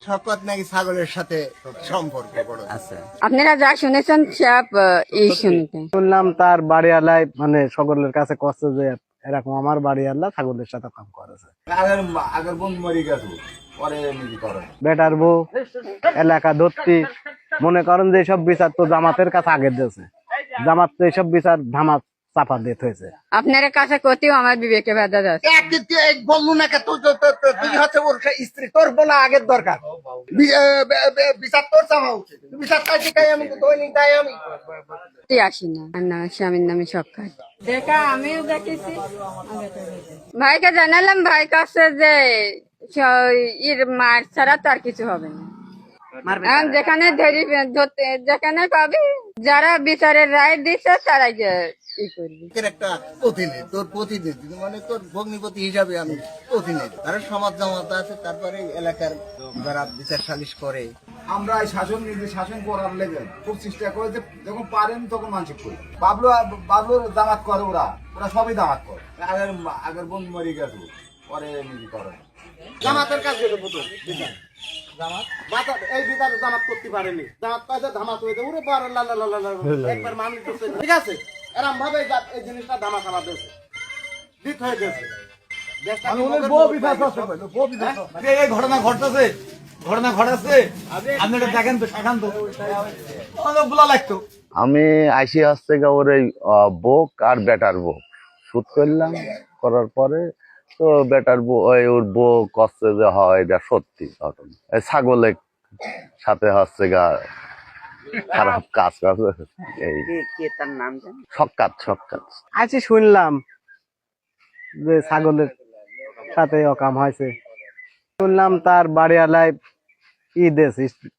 শওকত নাকি ছাগলের সাথে সম্পর্ক বড়। আচ্ছা, আপনারা যা শুনেছেন সব শুনতেন। শুনলাম তার বাড়িওয়ালায় মানে সকলের কাছে কষ্ট যে এরকম আমার বাড়িওয়ালা ছাগলের সাথে কাম করেছে। আগের আগের বোন মরে গেছে, পরে নিজে করে বেটার বউ এলাকা ধরতি মনে করেন যে সব বিচার তো জামাতের কাছে আগে দিয়েছে, জামাত তো এইসব বিচার ধামা চাপা দিতে হয়েছে। আপনার কাছে কতিও আমার বিবেকে বাধা যাচ্ছে। বললু না কে তুই হচ্ছে ওর স্ত্রী, তোর বলা আগের দরকার। বিচার তোর চাওয়া উচিত, বিচার চাইছি তাই আমি দৈনিক তাই আমি আসি না। আর নাম স্বামীর নামে সকাল দেখা আমিও দেখেছি। ভাইকে জানালাম, ভাই কাছে যে ইর মার ছাড়া তো আর কিছু হবে না। এখন যেখানে যেখানে পাবি, যারা বিচারের রায় দিচ্ছে তারাই ই করবি। একটা প্রতিনিধি, তোর প্রতিনিধি মানে তোর ভগ্নিপতি হিসাবে আমি প্রতিনিধি। তারা সমাজ জামাত আছে, তারপরে এলাকার যারা বিচার সালিশ করে। আমরা এই শাসন নীতি শাসন করার লেগে খুব চেষ্টা করে যে যখন পারেন তখন মানসিক করি। বাবলুর দামাত করে, ওরা সবই দামাত করে। আগের বোন মরে গেছে, পরে নিজে করে। জামাতের কাজ যেটা প্রথম বিচার, এই বিচার জামাত করতে পারেনি। জামাত কাজে ধামাত হয়ে যায়, ওরে বার একবার মানুষ করছে, ঠিক আছে। এরম ভাবে এই জিনিসটা ধামা খারাপ হয়েছে, দিক হয়ে গেছে। এই ঘটনা ঘটতেছে, ঘটনা ঘটাচ্ছে, আপনি এটা দেখেন তো, শাখান তো, বলা লাগতো। আমি আইসি হচ্ছে ওর এই বোক আর বেটার বোক শুট করলাম, করার পরে তো বেটার বউ ওর বউ কষ্টে যে হয় এটা সত্যি ঘটনা। এই ছাগলের সাথে হচ্ছে খারাপ কাজ করছে। এই তার নাম সক্কাত সক্কাত আজকে শুনলাম যে ছাগলের সাথে অকাম হয়েছে। শুনলাম তার বাড়িওয়ালায় দেশ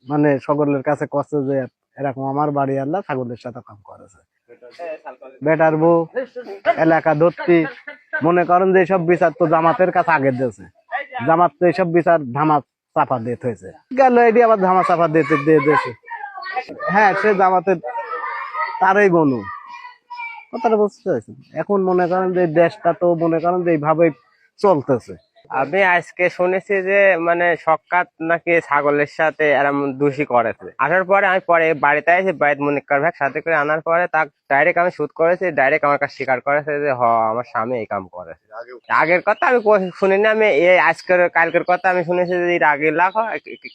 মানে সকলের কাছে কষ্ট যে এরকম আমার বাড়িওয়ালা ছাগলের সাথে কাম করেছে। বেটার বউ এলাকা ধরতি মনে করেন যে সব বিচার তো জামাতের কাছে আগে দিয়েছে, জামাত তো এইসব বিচার ধামা চাপা দিতে হয়েছে। গেল এটি আবার ধামা চাপা দিতে দিয়ে দিয়েছে। হ্যাঁ, সে জামাতের তারই বনু কথাটা বুঝতে চাইছেন। এখন মনে করেন যে দেশটা তো মনে করেন যে এইভাবেই চলতেছে। আমি আজকে শুনেছি যে মানে সক্কাত নাকি ছাগলের সাথে এরম দোষী করেছে। আসার পরে আমি পরে বাড়িতে এসে বাড়িতে মনিকার ভাই সাথে করে আনার পরে তা ডাইরেক্ট আমি শুট করেছি, ডাইরেক্ট আমার কাছে স্বীকার করেছে যে আমার স্বামী এই কাম করেছে। আগের কথা আমি শুনিনি, আমি এই আজকের কালকের কথা আমি শুনেছি যে এর আগের লাখ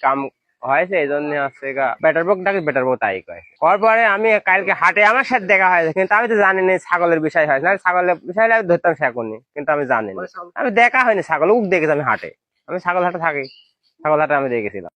কাম হয়েছে। এই জন্য হচ্ছে বেটার বক ডাকে বেটার বউ তাই কয়। পরে আমি কালকে হাটে আমার সাথে দেখা হয়েছে, কিন্তু আমি তো জানি না ছাগলের বিষয় হয়েছে। না ছাগলের বিষয় আমি ধরতাম শেখনি, কিন্তু আমি জানি না। আমি দেখা হয়নি ছাগল, দেখেছি আমি হাটে, আমি ছাগল হাটে থাকি, ছাগল হাটে আমি দেখেছিলাম।